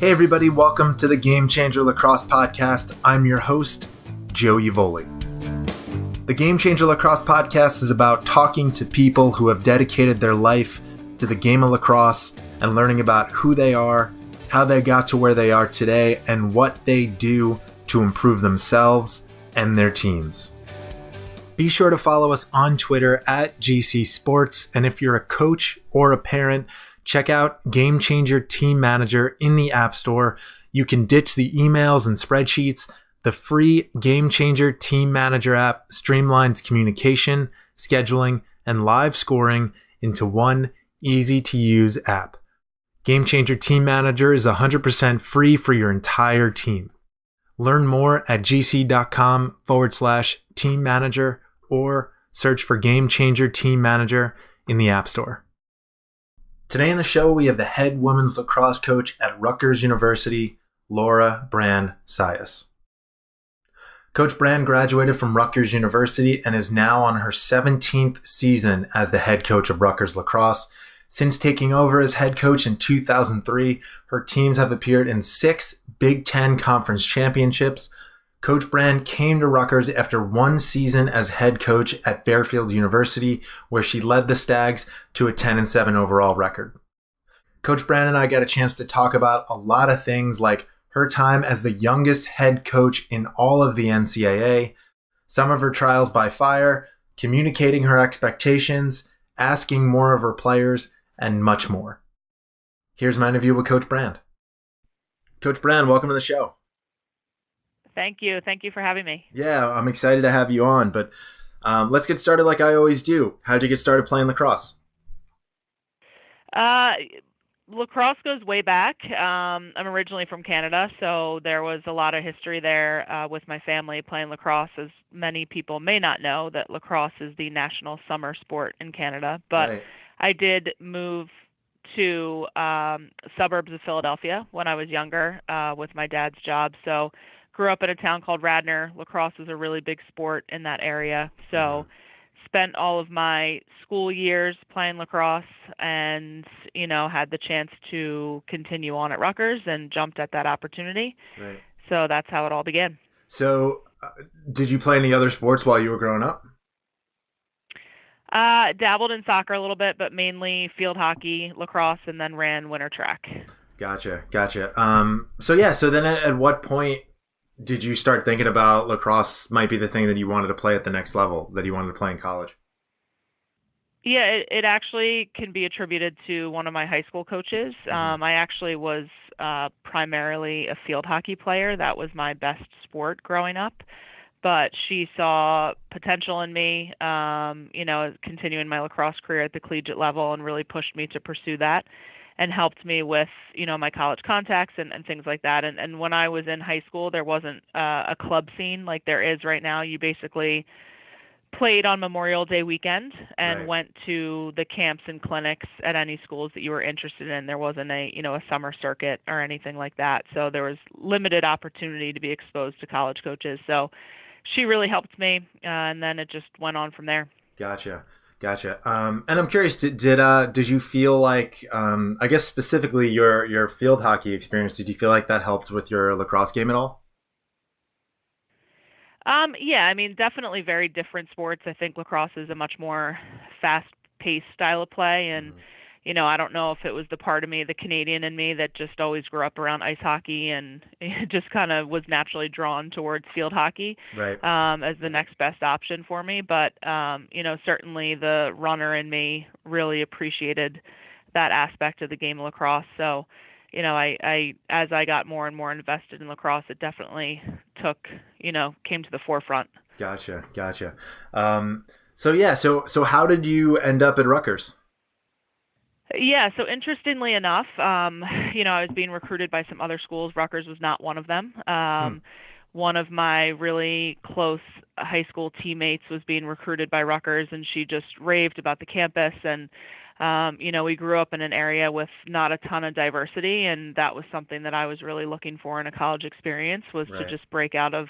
Hey everybody, welcome to the GameChanger Lacrosse podcast. I'm your host, Joe Evoli. The GameChanger Lacrosse podcast is about talking to people who have dedicated their life to the game of lacrosse and learning about who they are, how they got to where they are today, and what they do to improve themselves and their teams. Be sure to follow us on Twitter at GC Sports, and if you're a coach or a parent, check out GameChanger Team Manager in the App Store. You can ditch the emails and spreadsheets. The free GameChanger Team Manager app streamlines communication, scheduling, and live scoring into one easy-to-use app. GameChanger Team Manager is 100% free for your entire team. Learn more at gc.com/team manager or search for GameChanger Team Manager in the App Store. Today in the show, we have the head women's lacrosse coach at Rutgers University, Laura Brand Sias. Coach Brand graduated from Rutgers University and is now on her 17th season as the head coach of Rutgers Lacrosse. Since taking over as head coach in 2003, her teams have appeared in 6 Big Ten Conference championships. Coach Brand came to Rutgers after one season as head coach at Fairfield University, where she led the Stags to a 10-7 overall record. Coach Brand and I got a chance to talk about a lot of things like her time as the youngest head coach in all of the NCAA, some of her trials by fire, communicating her expectations, asking more of her players, and much more. Here's my interview with Coach Brand. Coach Brand, welcome to the show. Thank you. Thank you for having me. Yeah, I'm excited to have you on, but let's get started like I always do. How'd you get started playing lacrosse? Lacrosse goes way back. I'm originally from Canada, so there was a lot of history there with my family playing lacrosse. As many people may not know, that lacrosse is the national summer sport in Canada. But Right. I did move to suburbs of Philadelphia when I was younger with my dad's job. So grew up in a town called Radnor. Lacrosse is a really big sport in that area. So spent all of my school years playing lacrosse and, had the chance to continue on at Rutgers and jumped at that opportunity. Right. So that's how it all began. So did you play any other sports while you were growing up? Dabbled in soccer a little bit, but mainly field hockey, lacrosse, and then ran winter track. Gotcha. So then at what point did you start thinking about lacrosse might be the thing that you wanted to play at the next level, that you wanted to play in college? Yeah, it actually can be attributed to one of my high school coaches. I actually was primarily a field hockey player. That was my best sport growing up. But she saw potential in me, continuing my lacrosse career at the collegiate level, and really pushed me to pursue that and helped me with, my college contacts and things like that. And when I was in high school, there wasn't a club scene like there is right now. You basically played on Memorial Day weekend and went to the camps and clinics at any schools that you were interested in. There wasn't a summer circuit or anything like that. So there was limited opportunity to be exposed to college coaches. So she really helped me, and then it just went on from there. Gotcha. And I'm curious, did you feel like, I guess specifically your field hockey experience, did you feel like that helped with your lacrosse game at all? Yeah, definitely very different sports. I think lacrosse is a much more fast-paced style of play, and I don't know if it was the part of me, the Canadian in me, that just always grew up around ice hockey and just kind of was naturally drawn towards field hockey as the next best option for me. But, certainly the runner in me really appreciated that aspect of the game of lacrosse. So, I as I got more and more invested in lacrosse, it definitely came to the forefront. Gotcha. So how did you end up at Rutgers? Yeah, so interestingly enough, I was being recruited by some other schools. Rutgers was not one of them. One of my really close high school teammates was being recruited by Rutgers, and she just raved about the campus. And, we grew up in an area with not a ton of diversity, and that was something that I was really looking for in a college experience, was to just break out of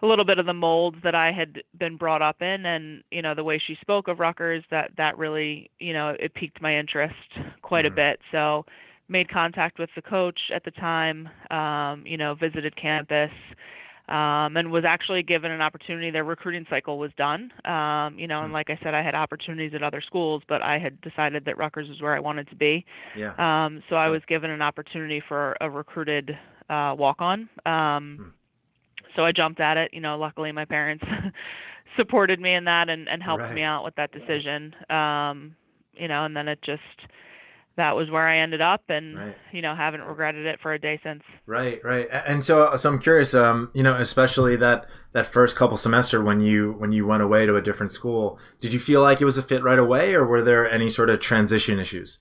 a little bit of the molds that I had been brought up in. And, the way she spoke of Rutgers, that really, it piqued my interest quite a bit. So made contact with the coach at the time, visited campus, and was actually given an opportunity. Their recruiting cycle was done, and like I said, I had opportunities at other schools, but I had decided that Rutgers was where I wanted to be. Yeah. So I was given an opportunity for a recruited walk-on. So I jumped at it. Luckily my parents supported me in that and helped me out with that decision. And then that was where I ended up, and haven't regretted it for a day since. Right. And so I'm curious, especially that first couple semester when you went away to a different school, did you feel like it was a fit right away, or were there any sort of transition issues?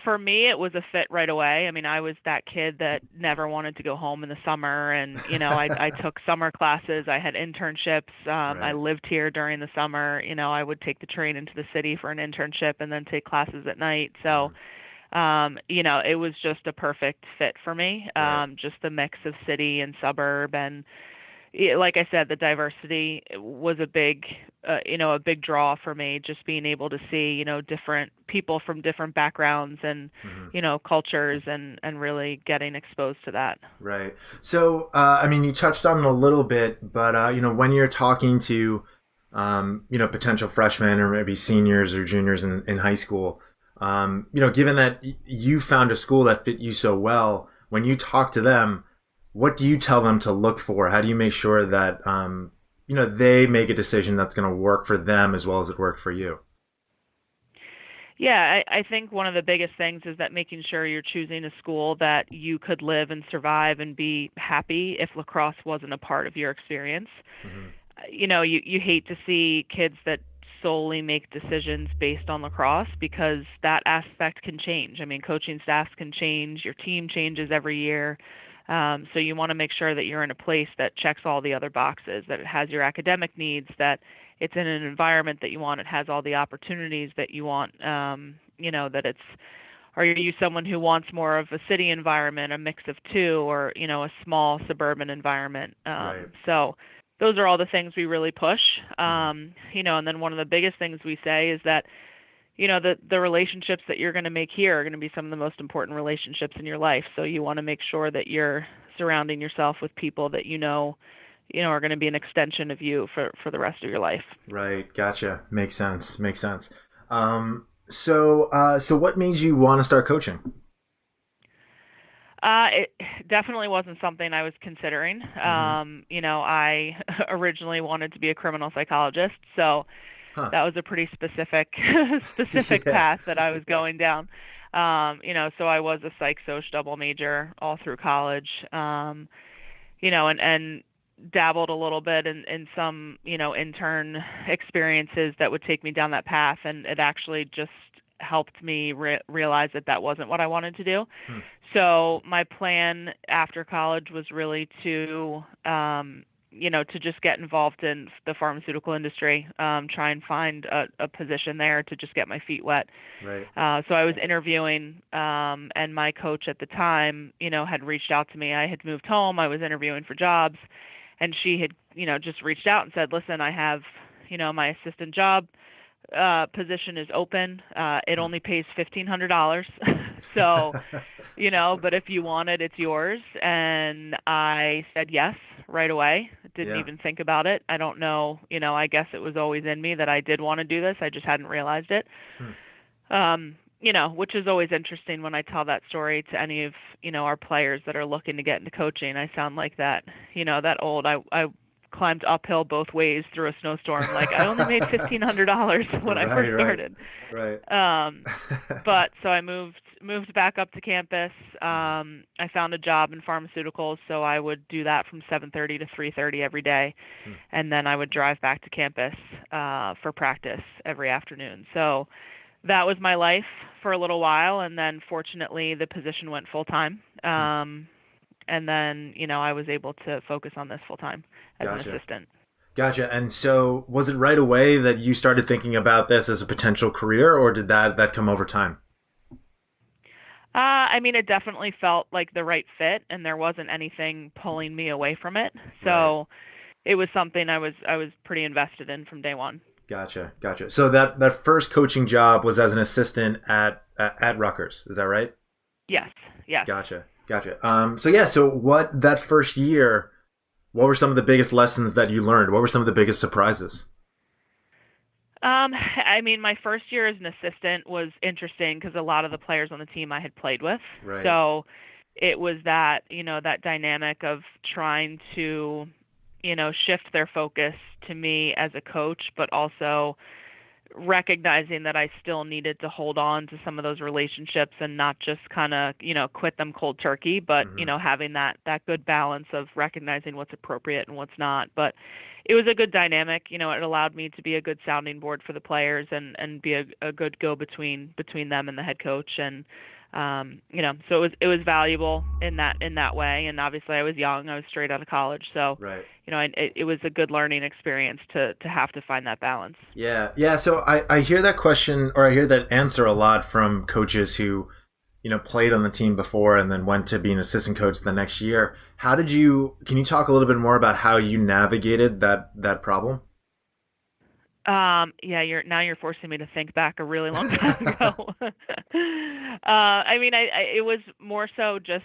For me, it was a fit right away. I mean, I was that kid that never wanted to go home in the summer, and I took summer classes. I had internships. I lived here during the summer. I would take the train into the city for an internship and then take classes at night. So, it was just a perfect fit for me. Just the mix of city and suburb, and like I said, the diversity was a big draw for me. Just being able to see, different people from different backgrounds and, cultures, and really getting exposed to that. Right. So, you touched on it a little bit, but, when you're talking to, potential freshmen or maybe seniors or juniors in high school, given that you found a school that fit you so well, when you talk to them, what do you tell them to look for? How do you make sure that, they make a decision that's going to work for them as well as it worked for you? Yeah, I think one of the biggest things is that making sure you're choosing a school that you could live and survive and be happy if lacrosse wasn't a part of your experience. Mm-hmm. You hate to see kids that solely make decisions based on lacrosse, because that aspect can change. I mean, coaching staffs can change, your team changes every year. So you want to make sure that you're in a place that checks all the other boxes, that it has your academic needs, that it's in an environment that you want, it has all the opportunities that you want, that are you someone who wants more of a city environment, a mix of two, or, a small suburban environment? So those are all the things we really push, and then one of the biggest things we say is that, the relationships that you're going to make here are going to be some of the most important relationships in your life. So you want to make sure that you're surrounding yourself with people that are going to be an extension of you for the rest of your life. Right. Gotcha. Makes sense. So what made you want to start coaching? It definitely wasn't something I was considering. I originally wanted to be a criminal psychologist, so that was a pretty specific path that I was going down. So I was a psych-soc double major all through college, and dabbled a little bit in some, intern experiences that would take me down that path, and it actually just helped me realize that wasn't what I wanted to do. So my plan after college was really to just get involved in the pharmaceutical industry, try and find a position there to just get my feet wet. Right. So I was interviewing, and my coach at the time, had reached out to me. I had moved home. I was interviewing for jobs, and she had, just reached out and said, listen, I have, my assistant job position is open. It only pays $1,500. So, but if you want it, it's yours. And I said yes right away. Didn't even think about it. I don't know, I guess it was always in me that I did want to do this. I just hadn't realized it. Which is always interesting when I tell that story to any of, our players that are looking to get into coaching. I sound like that, that old, I climbed uphill both ways through a snowstorm. Like, I only made $1,500 when I first started. Right. But so I moved back up to campus. I found a job in pharmaceuticals, so I would do that from 7:30 to 3:30 every day, and then I would drive back to campus for practice every afternoon. So that was my life for a little while, and then fortunately the position went full time. And then, I was able to focus on this full time as an assistant. Gotcha. And so was it right away that you started thinking about this as a potential career, or did that come over time? It definitely felt like the right fit, and there wasn't anything pulling me away from it. So it was something I was pretty invested in from day one. Gotcha. So that first coaching job was as an assistant at Rutgers. Is that right? Yes. Yes. Gotcha. So what that first year, what were some of the biggest lessons that you learned? What were some of the biggest surprises? I mean, my first year as an assistant was interesting because a lot of the players on the team I had played with. Right. So it was that, that dynamic of trying to, shift their focus to me as a coach, but also recognizing that I still needed to hold on to some of those relationships and not just kind of, quit them cold turkey, but, having that good balance of recognizing what's appropriate and what's not. But it was a good dynamic. It allowed me to be a good sounding board for the players and be a good go between them and the head coach. And, so it was valuable in that way. And obviously I was young, I was straight out of college. So, Right. it was a good learning experience to have to find that balance. Yeah. So I hear that question, or I hear that answer a lot from coaches who, played on the team before and then went to be an assistant coach the next year. Can you talk a little bit more about how you navigated that problem? Yeah, you're forcing me to think back a really long time ago. I mean, it was more so just,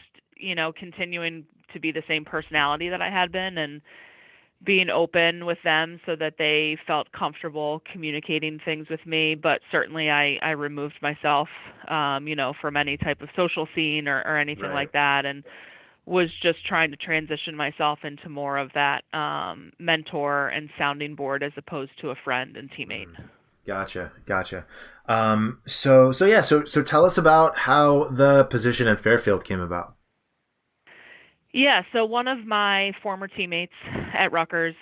continuing to be the same personality that I had been and being open with them so that they felt comfortable communicating things with me. But certainly I removed myself, from any type of social scene or anything Right. like that, and was just trying to transition myself into more of that mentor and sounding board as opposed to a friend and teammate. Gotcha. So tell us about how the position at Fairfield came about. Yeah, so one of my former teammates at Rutgers,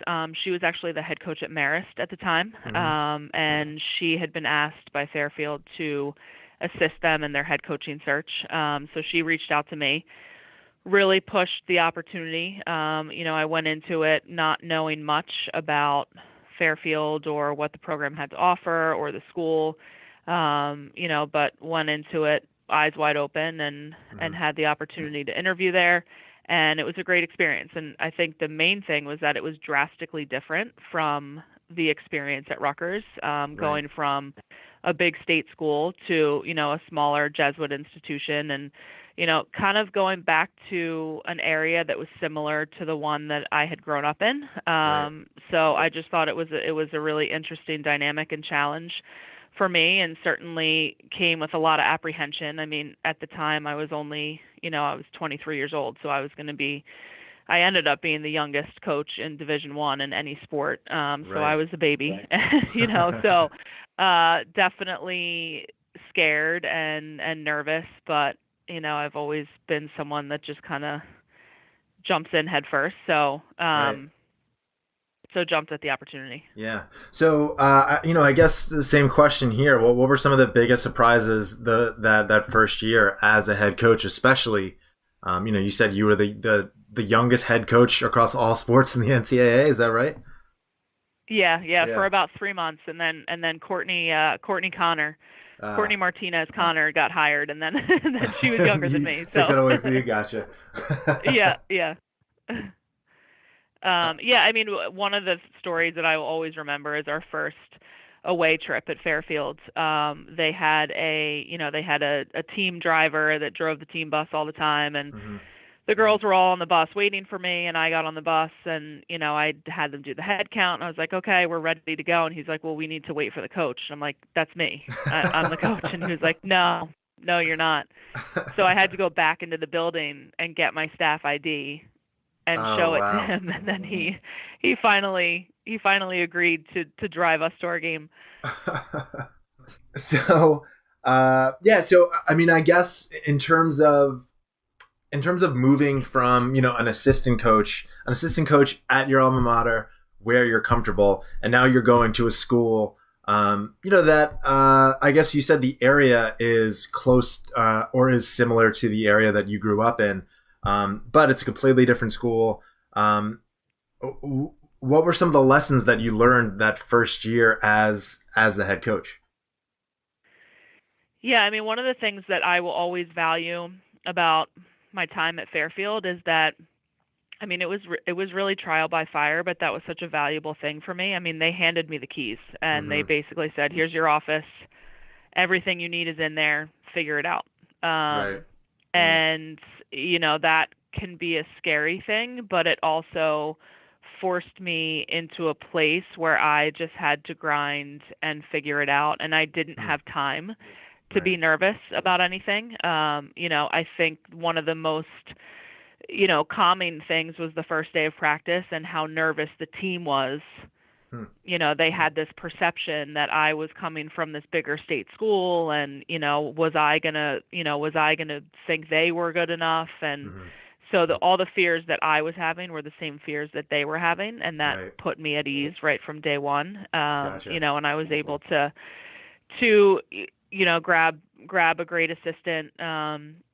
she was actually the head coach at Marist at the time, and she had been asked by Fairfield to assist them in their head coaching search. So she reached out to me, really pushed the opportunity. I went into it not knowing much about Fairfield or what the program had to offer or the school, but went into it eyes wide open and had the opportunity to interview there. And it was a great experience. And I think the main thing was that it was drastically different from the experience at Rutgers, going from a big state school to, a smaller Jesuit institution and, kind of going back to an area that was similar to the one that I had grown up in. So I just thought it was a really interesting dynamic and challenge for me, and certainly came with a lot of apprehension. I mean, at the time I was only, I was 23 years old, so I ended up being the youngest coach in Division I in any sport. So I was a baby, so definitely scared and nervous, but, I've always been someone that just kind of jumps in head first. So, so jumped at the opportunity. Yeah. So, I guess the same question here. What were some of the biggest surprises that first year as a head coach, especially, you said you were the youngest head coach across all sports in the NCAA. Is that right? Yeah. For about 3 months. And then Courtney Martinez Connor got hired, and then she was younger than me. So took it away from you. Gotcha. Yeah. I mean, one of the stories that I will always remember is our first away trip at Fairfield. They had a team driver that drove the team bus all the time, and the girls were all on the bus waiting for me, and I got on the bus, and I had them do the head count, and I was like, okay, we're ready to go. And he's like, well, we need to wait for the coach. And I'm like, that's me. I'm the coach. And he was like, no, you're not. So I had to go back into the building and get my staff ID and show it to him, and then he finally agreed to drive us to our game. So I mean, I guess in terms of moving from an assistant coach at your alma mater where you're comfortable, and now you're going to a school that I guess you said the area is close or is similar to the area that you grew up in. But it's a completely different school. What were some of the lessons that you learned that first year as the head coach? Yeah, I mean, one of the things that I will always value about my time at Fairfield is that I mean, it was really trial by fire, but that was such a valuable thing for me. I mean, they handed me the keys and they Mm-hmm. basically said, "Here's your office. Everything you need is in there. Figure it out." Right. Um, and that can be a scary thing, but it also forced me into a place where I just had to grind and figure it out, and I didn't Mm. have time to Right. be nervous about anything. I think one of the most calming things was the first day of practice and how nervous the team was. Hmm. They had this perception that I was coming from this bigger state school, and was I gonna think they were good enough? And Mm-hmm. so all the fears that I was having were the same fears that they were having, and that Right. put me at ease right from day one. Gotcha. And I was able to grab a great assistant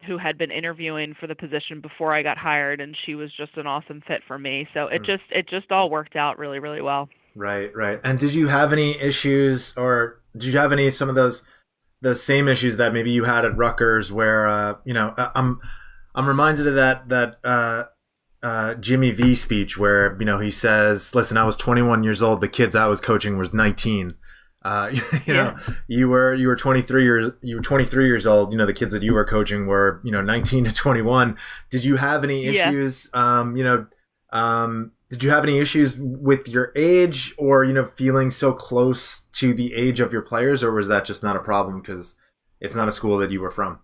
who had been interviewing for the position before I got hired, and she was just an awesome fit for me. So Hmm. it just all worked out really, really well. Right. Right. And did you have any issues, or did you have any some of those same issues that maybe you had at Rutgers, where I'm reminded of that Jimmy V speech where he says, "Listen, I was 21 years old. The kids I was coaching was 19. Yeah. You were 23 years old. The kids that you were coaching were 19 to 21. Did you have any Yeah. issues? Did you have any issues with your age, or feeling so close to the age of your players, or was that just not a problem because it's not a school that you were from?"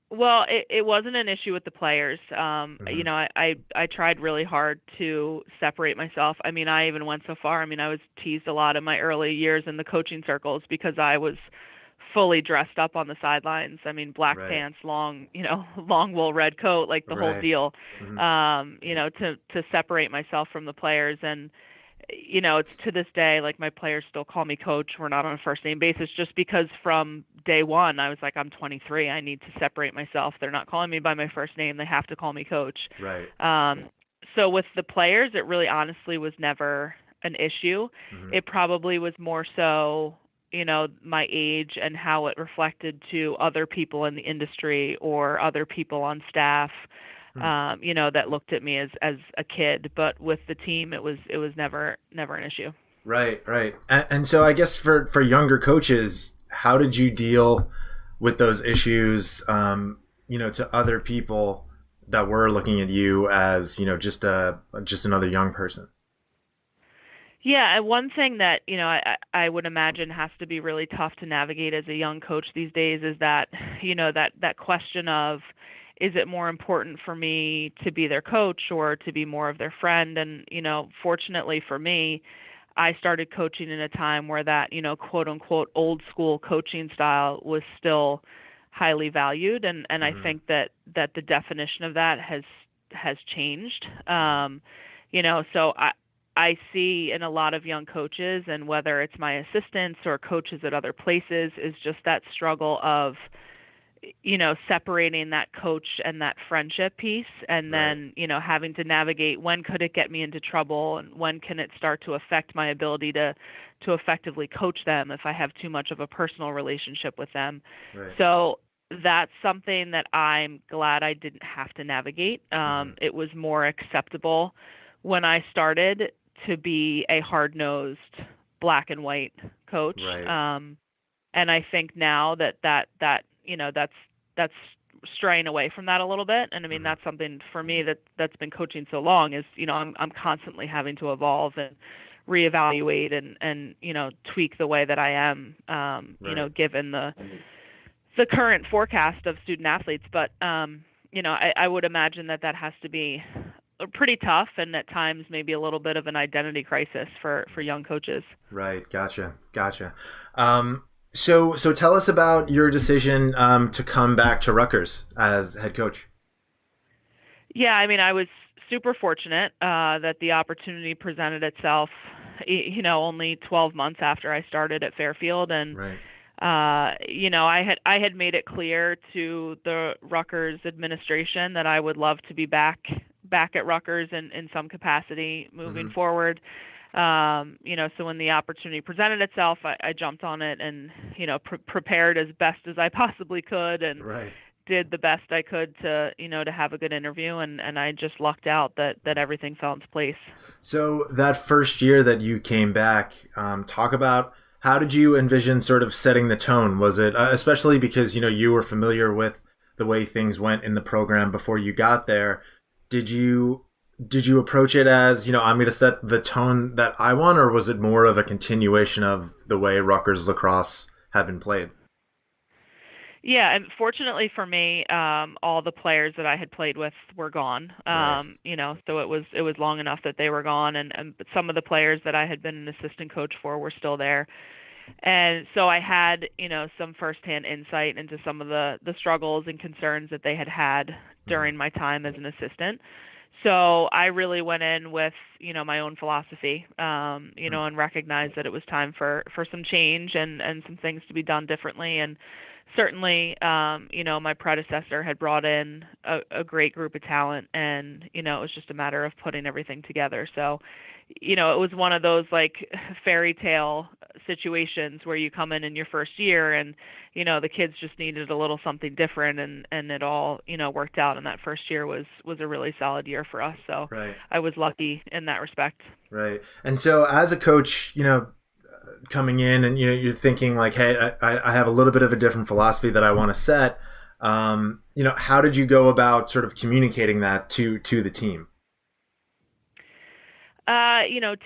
Well, it wasn't an issue with the players. Mm-hmm. I tried really hard to separate myself. I mean, I even went so far. I mean, I was teased a lot in my early years in the coaching circles because I was fully dressed up on the sidelines. I mean, black Right. pants, long, long wool red coat, like the whole Right. deal. Mm-hmm. To separate myself from the players. And it's to this day, like, my players still call me coach. We're not on a first name basis just because from day one, I was like, I'm 23. I need to separate myself. They're not calling me by my first name. They have to call me coach. Right. So with the players, it really honestly was never an issue. Mm-hmm. It probably was more so, my age and how it reflected to other people in the industry or other people on staff, Hmm. that looked at me as a kid. But with the team, it was never an issue. Right, right. And so I guess for younger coaches, how did you deal with those issues, to other people that were looking at you as, just another young person? Yeah, and one thing that I would imagine has to be really tough to navigate as a young coach these days is that that question of, is it more important for me to be their coach or to be more of their friend? And fortunately for me, I started coaching in a time where that quote unquote old school coaching style was still highly valued, and I Mm-hmm. think that the definition of that has changed. So I see in a lot of young coaches, and whether it's my assistants or coaches at other places, is just that struggle of separating that coach and that friendship piece, and Right. then having to navigate, when could it get me into trouble, and when can it start to affect my ability to effectively coach them if I have too much of a personal relationship with them. Right. So that's something that I'm glad I didn't have to navigate. Mm-hmm. It was more acceptable when I started to be a hard-nosed black and white coach. Right. And I think now that's straying away from that a little bit. And I mean, Mm-hmm. that's something for me that's been coaching so long is, I'm constantly having to evolve and reevaluate and tweak the way that I am, Right. given the current forecast of student athletes. But I would imagine that has to be pretty tough, and at times maybe a little bit of an identity crisis for young coaches. Right. Gotcha. Gotcha. So tell us about your decision to come back to Rutgers as head coach. Yeah, I mean, I was super fortunate that the opportunity presented itself, only 12 months after I started at Fairfield. And Right. I had made it clear to the Rutgers administration that I would love to be back at Rutgers in some capacity moving Mm-hmm. forward. So when the opportunity presented itself, I jumped on it and prepared as best as I possibly could, and Right. did the best I could to, to have a good interview, and I just lucked out that everything fell into place. So that first year that you came back, talk about how did you envision sort of setting the tone? Was it, especially because, you were familiar with the way things went in the program before you got there, did you approach it as, I'm going to set the tone that I want, or was it more of a continuation of the way Rutgers lacrosse had been played? Yeah, and fortunately for me, all the players that I had played with were gone. Right. So it was long enough that they were gone, and some of the players that I had been an assistant coach for were still there. And so I had, some firsthand insight into some of the struggles and concerns that they had during my time as an assistant. So I really went in with, my own philosophy, and recognized that it was time for some change and some things to be done differently. And certainly, my predecessor had brought in a great group of talent, and, it was just a matter of putting everything together. So, it was one of those like fairy tale situations where you come in your first year and, the kids just needed a little something different, and it all, worked out. And that first year was a really solid year for us. So Right. I was lucky in that respect. Right. And so as a coach, coming in and, you're thinking like, hey, I have a little bit of a different philosophy that I want to set. How did you go about sort of communicating that to the team?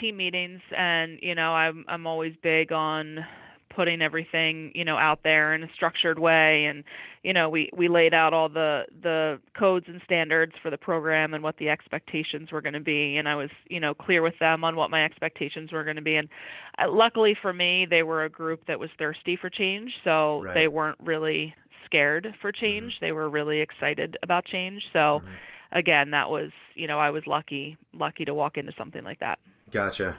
Team meetings, and, I'm always big on putting everything, out there in a structured way. And, we laid out all the codes and standards for the program and what the expectations were going to be. And I was, clear with them on what my expectations were going to be. And luckily for me, they were a group that was thirsty for change. So Right. They weren't really scared for change. They were really excited about change. So again, that was, I was lucky to walk into something like that. Gotcha.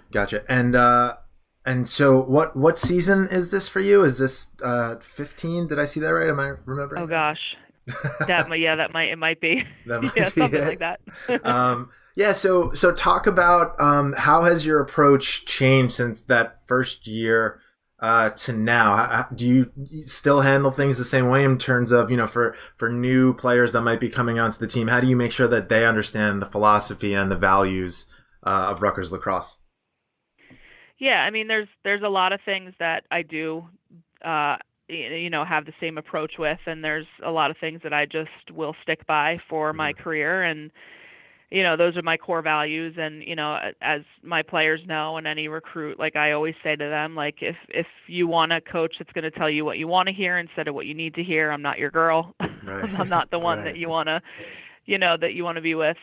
And so what season is this for you? Is this 15? Did I see that right? Am I remembering? Oh gosh. It might be. That might Yeah, be something it. like that. Yeah, so talk about how has your approach changed since that first year to now? Do you still handle things the same way in terms of, for new players that might be coming onto the team? How do you make sure that they understand the philosophy and the values of Rutgers lacrosse? Yeah, I mean, there's a lot of things that I do, have the same approach with, and there's a lot of things that I just will stick by for my career, and those are my core values. And as my players know, and any recruit, like I always say to them, like if you want a coach that's going to tell you what you want to hear instead of what you need to hear, I'm not your girl. Right. I'm not the one Right. that you want to be with.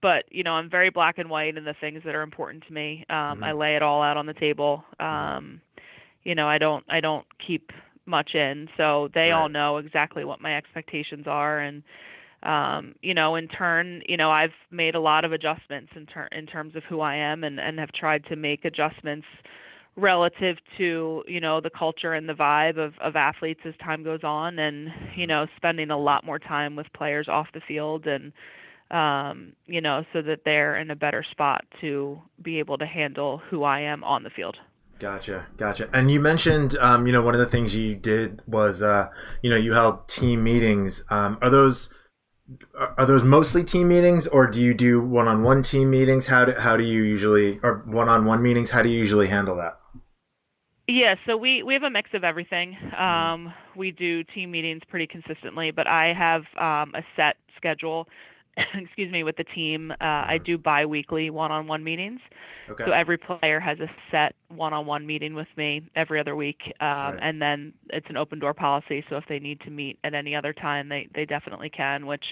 But I'm very black and white in the things that are important to me. I lay it all out on the table. I don't keep much in, so they all Right. know exactly what my expectations are. And in turn, I've made a lot of adjustments in terms of who I am, and have tried to make adjustments relative to, the culture and the vibe of athletes as time goes on, and, spending a lot more time with players off the field, and, so that they're in a better spot to be able to handle who I am on the field. Gotcha. And you mentioned, one of the things you did was, you held team meetings. Are those mostly team meetings, or do you do one-on-one team meetings? How do you usually, or one-on-one meetings? How do you usually handle that? Yeah, so we have a mix of everything. We do team meetings pretty consistently, but I have a set schedule, excuse me, with the team. I do bi-weekly one-on-one meetings. Okay. So every player has a set one-on-one meeting with me every other week, Right. and then it's an open door policy. So if they need to meet at any other time, they definitely can. Which,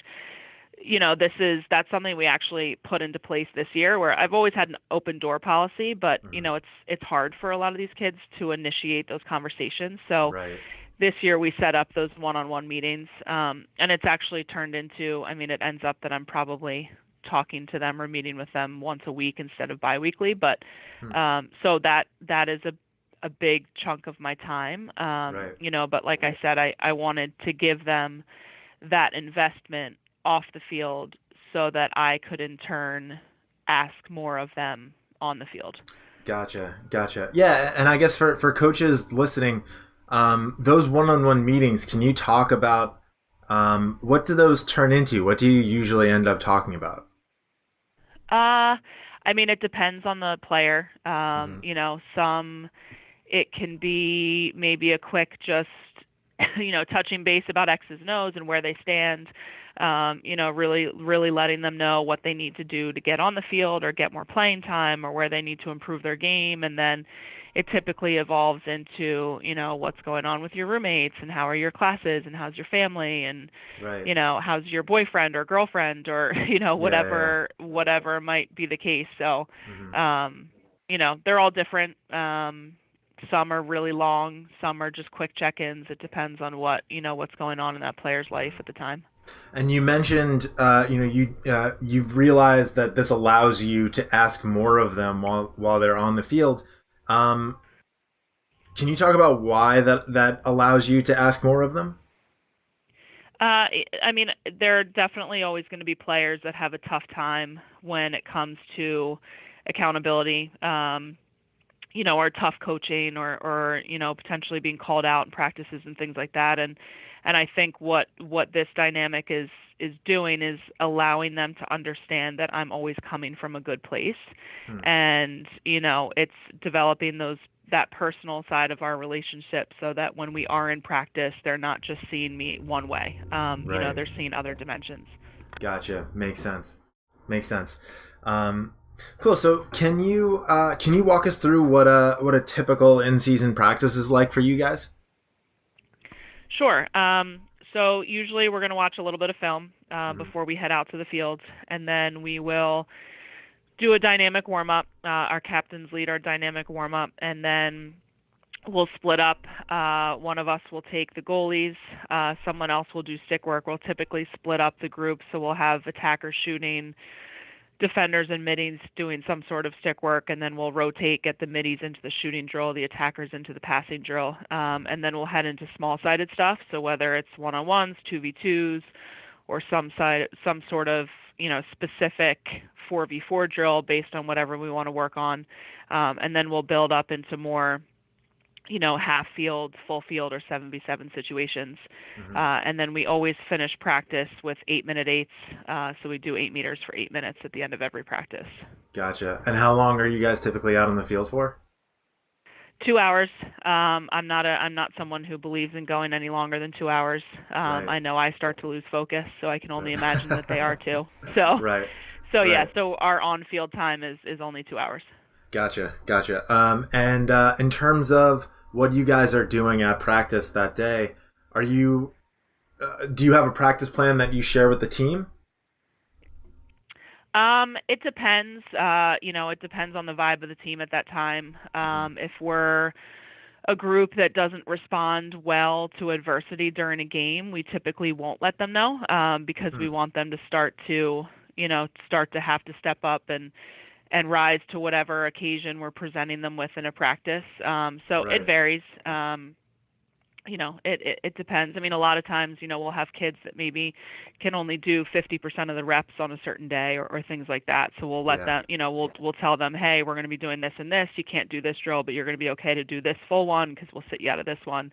that's something we actually put into place this year. Where I've always had an open door policy, but it's hard for a lot of these kids to initiate those conversations. So Right. this year we set up those one-on-one meetings, and it's actually turned into. I mean, it ends up that I'm probably talking to them or meeting with them once a week instead of biweekly. But so that is a big chunk of my time. Right. But like I said, I wanted to give them that investment off the field so that I could in turn ask more of them on the field. Gotcha. Yeah, and I guess for coaches listening, those one-on-one meetings, can you talk about What do those turn into? What do you usually end up talking about? I mean, it depends on the player. Hmm. Some it can be maybe a quick just touching base about X's and O's and where they stand. Really letting them know what they need to do to get on the field or get more playing time or where they need to improve their game. And then it typically evolves into, what's going on with your roommates and how are your classes and how's your family and, Right. how's your boyfriend or girlfriend or, Yeah, yeah. whatever might be the case. So, Hmm. they're all different. Some are really long, some are just quick check-ins. It depends on what's going on in that player's life at the time. And you mentioned, you've realized that this allows you to ask more of them while they're on the field. Um, can you talk about why that allows you to ask more of them? I mean, there are definitely always going to be players that have a tough time when it comes to accountability, or tough coaching or potentially being called out in practices and things like that. And I think what this dynamic is doing is allowing them to understand that I'm always coming from a good place. Hmm. And, it's developing that personal side of our relationship so that when we are in practice, they're not just seeing me one way. Right. They're seeing other dimensions. Gotcha. Makes sense. Makes sense. Um, cool. So can you walk us through what a typical in season practice is like for you guys? Sure. So usually we're going to watch a little bit of film Hmm. before we head out to the field, and then we will do a dynamic warm up. Our captains lead our dynamic warm up, and then we'll split up. One of us will take the goalies. Someone else will do stick work. We'll typically split up the group, so we'll have attackers shooting, defenders and middies doing some sort of stick work, and then we'll rotate, get the middies into the shooting drill, the attackers into the passing drill, and then we'll head into small-sided stuff. So whether it's one-on-ones, 2v2s, or some sort of specific 4v4 drill based on whatever we want to work on, and then we'll build up into more half field, full field, or 7v7 situations. Hmm. And then we always finish practice with 8-minute eights. So we do 8 meters for 8 minutes at the end of every practice. Gotcha. And how long are you guys typically out on the field for? 2 hours. I'm not someone who believes in going any longer than 2 hours. Right. I know I start to lose focus, so I can only imagine that they are too. So, Right. so yeah. Right. So our on-field time is only 2 hours. Gotcha. Gotcha. And in terms of what you guys are doing at practice that day, do you have a practice plan that you share with the team? It depends. It depends on the vibe of the team at that time. Hmm. If we're a group that doesn't respond well to adversity during a game, we typically won't let them know because we Hmm. want them to start to have to step up and rise to whatever occasion we're presenting them with in a practice. So it Right. varies. It depends. I mean, a lot of times, we'll have kids that maybe can only do 50% of the reps on a certain day or things like that. So we'll let Yeah. them, we'll tell them, hey, we're going to be doing this and this. You can't do this drill, but you're going to be okay to do this full one because we'll sit you out of this one.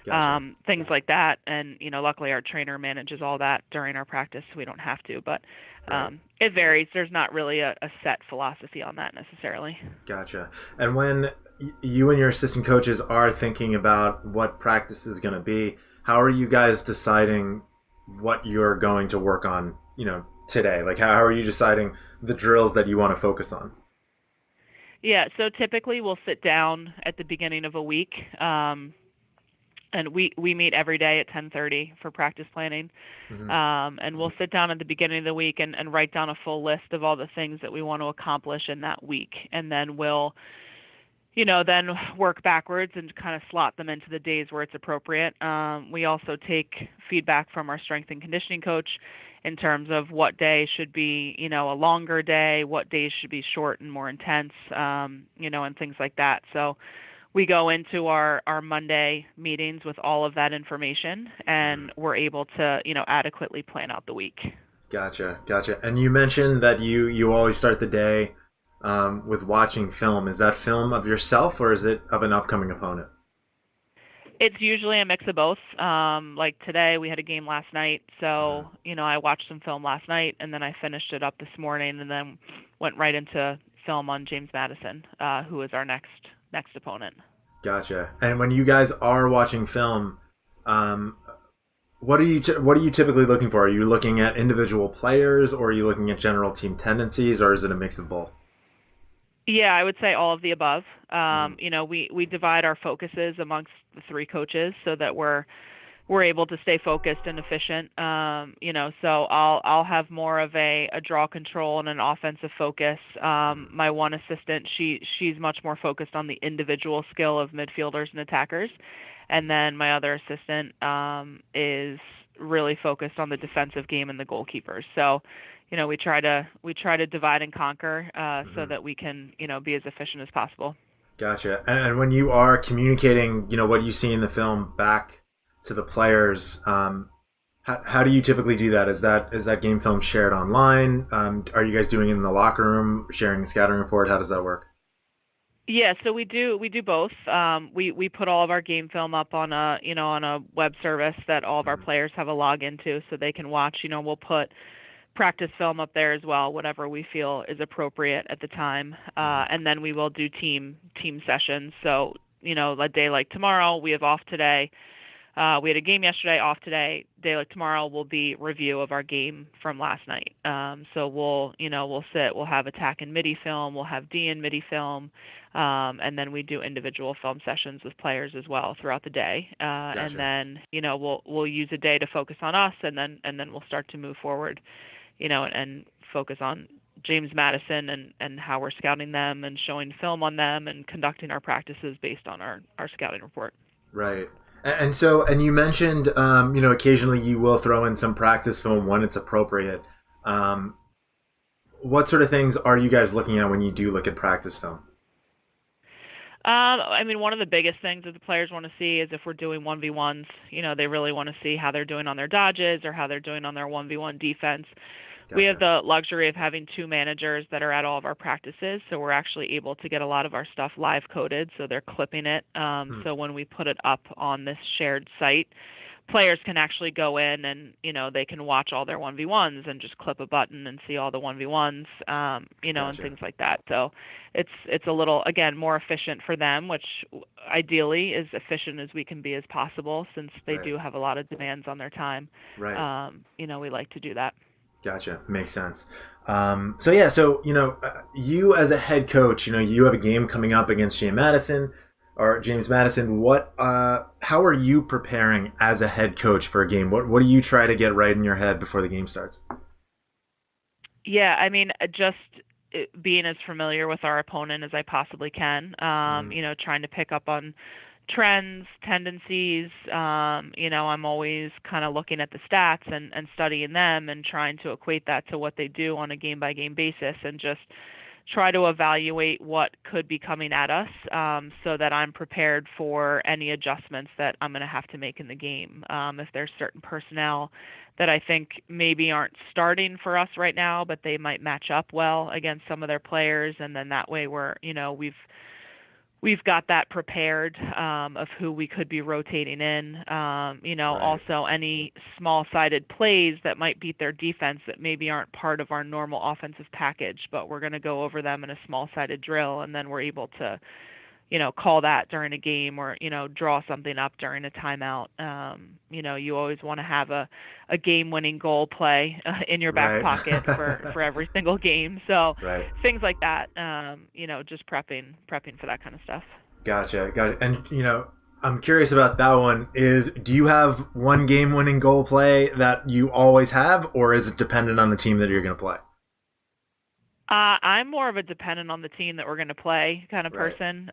Gotcha. Things like that. And, luckily our trainer manages all that during our practice, so we don't have to. But Right. it varies. There's not really a set philosophy on that necessarily. Gotcha. And when you and your assistant coaches are thinking about what practice is going to be, how are you guys deciding what you're going to work on, today? Like, how are you deciding the drills that you want to focus on? Yeah, so typically we'll sit down at the beginning of a week, and we meet every day at 10:30 for practice planning, Hmm. and we'll sit down at the beginning of the week and write down a full list of all the things that we want to accomplish in that week, and then we'll then work backwards and kind of slot them into the days where it's appropriate. We also take feedback from our strength and conditioning coach in terms of what day should be, a longer day, what days should be short and more intense, and things like that. So we go into our Monday meetings with all of that information, Hmm. and we're able to, adequately plan out the week. Gotcha. Gotcha. And you mentioned that you always start the day with watching film. Is that film of yourself or is it of an upcoming opponent? It's usually a mix of both. Like today, we had a game last night, so I watched some film last night, and then I finished it up this morning, and then went right into film on James Madison, who is our next opponent. Gotcha. And when you guys are watching film, um, what are you typically looking for? Are you looking at individual players, or are you looking at general team tendencies, or is it a mix of both? Yeah, I would say all of the above. Mm-hmm. We divide our focuses amongst the three coaches so that we're able to stay focused and efficient. So I'll have more of a draw control and an offensive focus. My one assistant, she's much more focused on the individual skill of midfielders and attackers, and then my other assistant is really focused on the defensive game and the goalkeepers. So, we try to divide and conquer so Mm-hmm. that we can be as efficient as possible. Gotcha. And when you are communicating, what you see in the film back to the players, how do you typically do that? Is that game film shared online? Are you guys doing it in the locker room, sharing a scouting report? How does that work? Yeah, so we do both. We put all of our game film up on a web service that all of our Mm-hmm. players have a login to, so they can watch. We'll put practice film up there as well, whatever we feel is appropriate at the time, Mm-hmm. and then we will do team sessions. So a day like tomorrow, we have off today. We had a game yesterday, off today. Day like tomorrow will be review of our game from last night. So we'll have attack and midi film, we'll have D and midi film, and then we do individual film sessions with players as well throughout the day. And Gotcha. then we'll use a day to focus on us, and then we'll start to move forward, and focus on James Madison and how we're scouting them and showing film on them and conducting our practices based on our scouting report. Right. And you mentioned, occasionally you will throw in some practice film when it's appropriate. Um, what sort of things are you guys looking at when you do look at practice film? One of the biggest things that the players want to see is if we're doing 1v1s. They really want to see how they're doing on their dodges or how they're doing on their 1v1 defense. We have Gotcha. the luxury of having two managers that are at all of our practices, so we're actually able to get a lot of our stuff live coded, so they're clipping it. Hmm. So when we put it up on this shared site, players can actually go in and they can watch all their 1v1s and just clip a button and see all the 1v1s, and Gotcha. things like that. So it's a little, again, more efficient for them, which ideally is efficient as we can be as possible, since they Right. do have a lot of demands on their time. Right. We like to do that. Gotcha. Makes sense. So yeah, you as a head coach, you have a game coming up against James Madison. How are you preparing as a head coach for a game? What do you try to get right in your head before the game starts? Yeah, just being as familiar with our opponent as I possibly can. Mm-hmm. Trying to pick up on trends, tendencies. I'm always kind of looking at the stats and studying them and trying to equate that to what they do on a game by game basis, and just try to evaluate what could be coming at us, so that I'm prepared for any adjustments that I'm going to have to make in the game. If there's certain personnel that I think maybe aren't starting for us right now, but they might match up well against some of their players, and then that way we've got that prepared, of who we could be rotating in. Right. Also any small-sided plays that might beat their defense that maybe aren't part of our normal offensive package, but we're going to go over them in a small-sided drill, and then we're able to call that during a game, or draw something up during a timeout. You always want to have a game-winning goal play in your back Right. pocket for every single game. So Right. things like that. Just prepping for that kind of stuff. Gotcha. Got it. And I'm curious about that one. Do you have one game-winning goal play that you always have, or is it dependent on the team that you're going to play? I'm more of a dependent on the team that we're going to play kind of Right. person.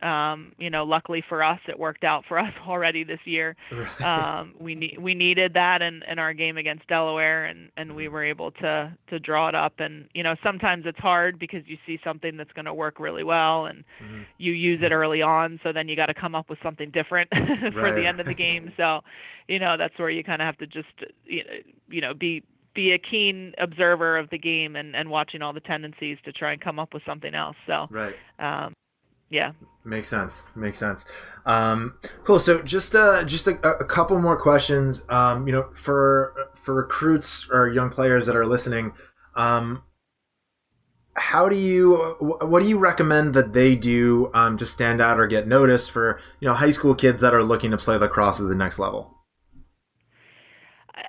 Luckily for us, it worked out for us already this year. Right. We needed that in our game against Delaware, and we Mhm. were able to draw it up. And sometimes it's hard because you see something that's going to work really well, and Mhm. you use it early on. So then you got to come up with something different for the Right. end of the game. So, that's where you kind of have to just be a keen observer of the game, and watching all the tendencies to try and come up with something else. So, Right. um, Yeah. Makes sense. Cool. So just a couple more questions. For recruits or young players that are listening, what do you recommend that they do to stand out or get noticed for high school kids that are looking to play lacrosse at the next level?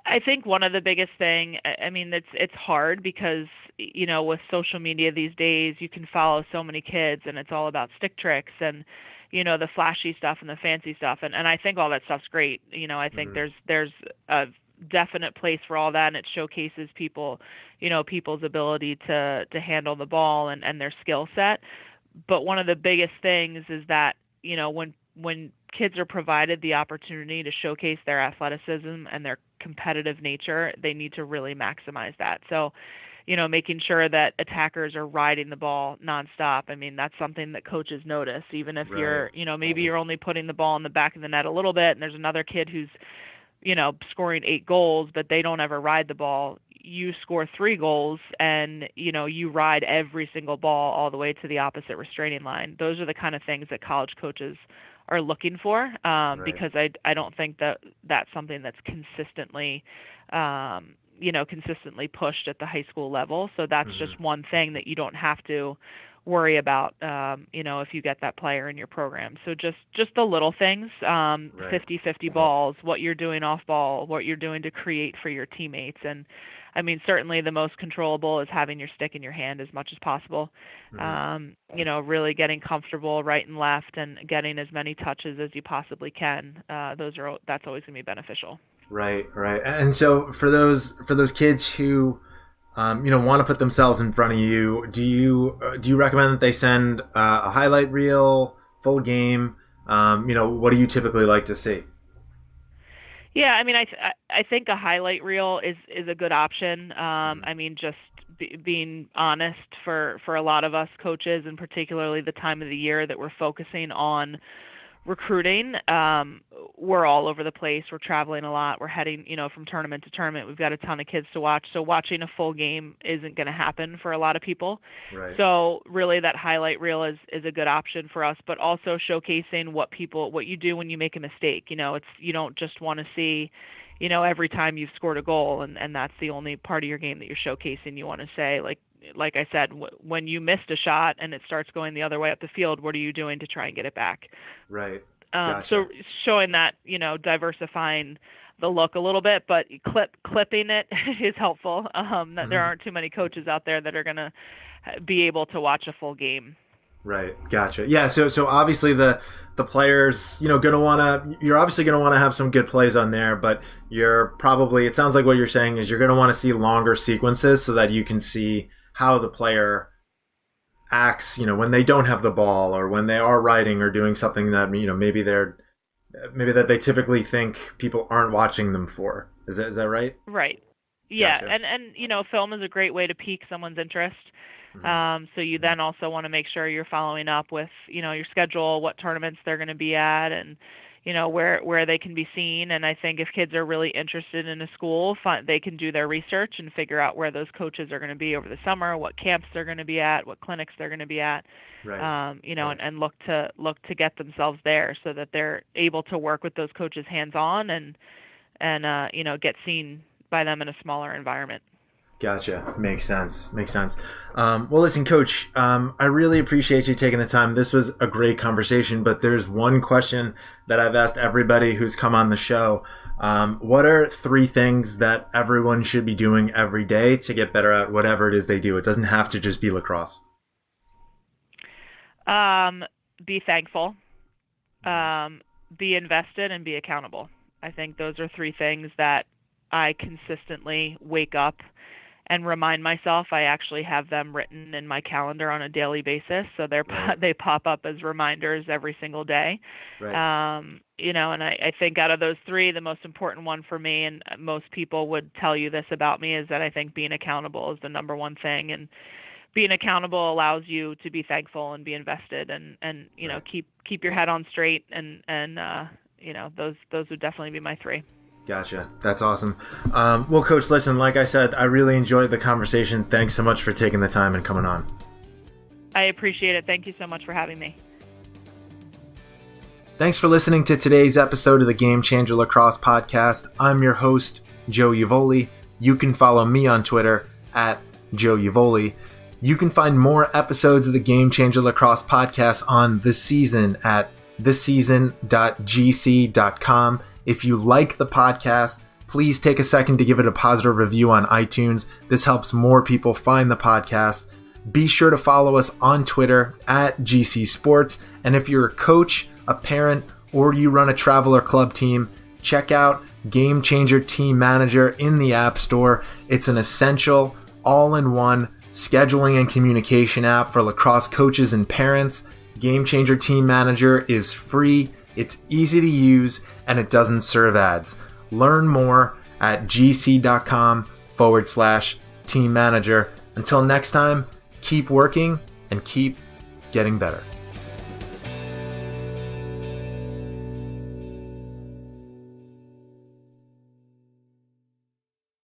I think one of the biggest thing, I mean, it's hard because, with social media these days, you can follow so many kids and it's all about stick tricks and, the flashy stuff and the fancy stuff. And I think all that stuff's great. I think there's a definite place for all that, and it showcases people's ability to handle the ball and their skill set. But one of the biggest things is that, when kids are provided the opportunity to showcase their athleticism and their competitive nature, they need to really maximize that. So, making sure that attackers are riding the ball nonstop. I mean, that's something that coaches notice, even if you're, maybe you're only putting the ball in the back of the net a little bit and there's another kid who's, scoring 8 goals, but they don't ever ride the ball. You score 3 goals and, you ride every single ball all the way to the opposite restraining line. Those are the kind of things that college coaches are looking for, because I don't think that that's something that's consistently pushed at the high school level. So that's just one thing that you don't have to worry about, if you get that player in your program. So just the little things, 50-50 balls, what you're doing off ball, what you're doing to create for your teammates. And I mean, certainly the most controllable is having your stick in your hand as much as possible. Really getting comfortable right and left and getting as many touches as you possibly can. That's always going to be beneficial. Right. And so for those kids who want to put themselves in front of you, do you recommend that they send a highlight reel, full game? What do you typically like to see? Yeah, I mean, I think a highlight reel is a good option. I mean, just being honest, for a lot of us coaches, and particularly the time of the year that we're focusing on recruiting, we're all over the place. We're traveling a lot. We're heading, from tournament to tournament. We've got a ton of kids to watch. So watching a full game isn't going to happen for a lot of people. Right. So really that highlight reel is a good option for us, but also showcasing what you do when you make a mistake. You don't just want to see, every time you've scored a goal and that's the only part of your game that you're showcasing. You want to say, like I said, when you missed a shot and it starts going the other way up the field, what are you doing to try and get it back? Right. Gotcha. So showing that, diversifying the look a little bit, but clipping it is helpful. That there aren't too many coaches out there that are going to be able to watch a full game. Right. Gotcha. Yeah. So obviously the players, you're obviously going to want to have some good plays on there, but it sounds like what you're saying is you're going to want to see longer sequences so that you can see how the player acts, when they don't have the ball or when they are riding or doing something that, maybe that they typically think people aren't watching them for. Is that right? Right. Yeah. Gotcha. And film is a great way to pique someone's interest. So you then also want to make sure you're following up with, your schedule, what tournaments they're going to be at, and, where they can be seen. And I think if kids are really interested in a school, they can do their research and figure out where those coaches are going to be over the summer, what camps they're going to be at, what clinics they're going to be at, right. And look to get themselves there so that they're able to work with those coaches hands-on and get seen by them in a smaller environment. Gotcha. Makes sense. Well, listen, Coach, I really appreciate you taking the time. This was a great conversation, but there's one question that I've asked everybody who's come on the show. What are 3 things that everyone should be doing every day to get better at whatever it is they do? It doesn't have to just be lacrosse. Be thankful, be invested, and be accountable. I think those are 3 things that I consistently wake up and remind myself. I actually have them written in my calendar on a daily basis, so they pop up as reminders every single day. Right. And I think out of those 3, the most important one for me, and most people would tell you this about me, is that I think being accountable is the number one thing. And being accountable allows you to be thankful and be invested, and right. keep your head on straight, and those would definitely be my 3. Gotcha. That's awesome. Well, Coach, listen, like I said, I really enjoyed the conversation. Thanks so much for taking the time and coming on. I appreciate it. Thank you so much for having me. Thanks for listening to today's episode of the GameChanger Lacrosse podcast. I'm your host, Joe Uvoli. You can follow me on Twitter at Joe Uvoli. You can find more episodes of the GameChanger Lacrosse podcast on The Season at theseason.gc.com. If you like the podcast, please take a second to give it a positive review on iTunes. This helps more people find the podcast. Be sure to follow us on Twitter at GC Sports. And if you're a coach, a parent, or you run a travel or club team, check out GameChanger Team Manager in the App Store. It's an essential, all-in-one scheduling and communication app for lacrosse coaches and parents. GameChanger Team Manager is free, it's easy to use, and it doesn't serve ads. Learn more at gc.com/team manager. Until next time, keep working and keep getting better.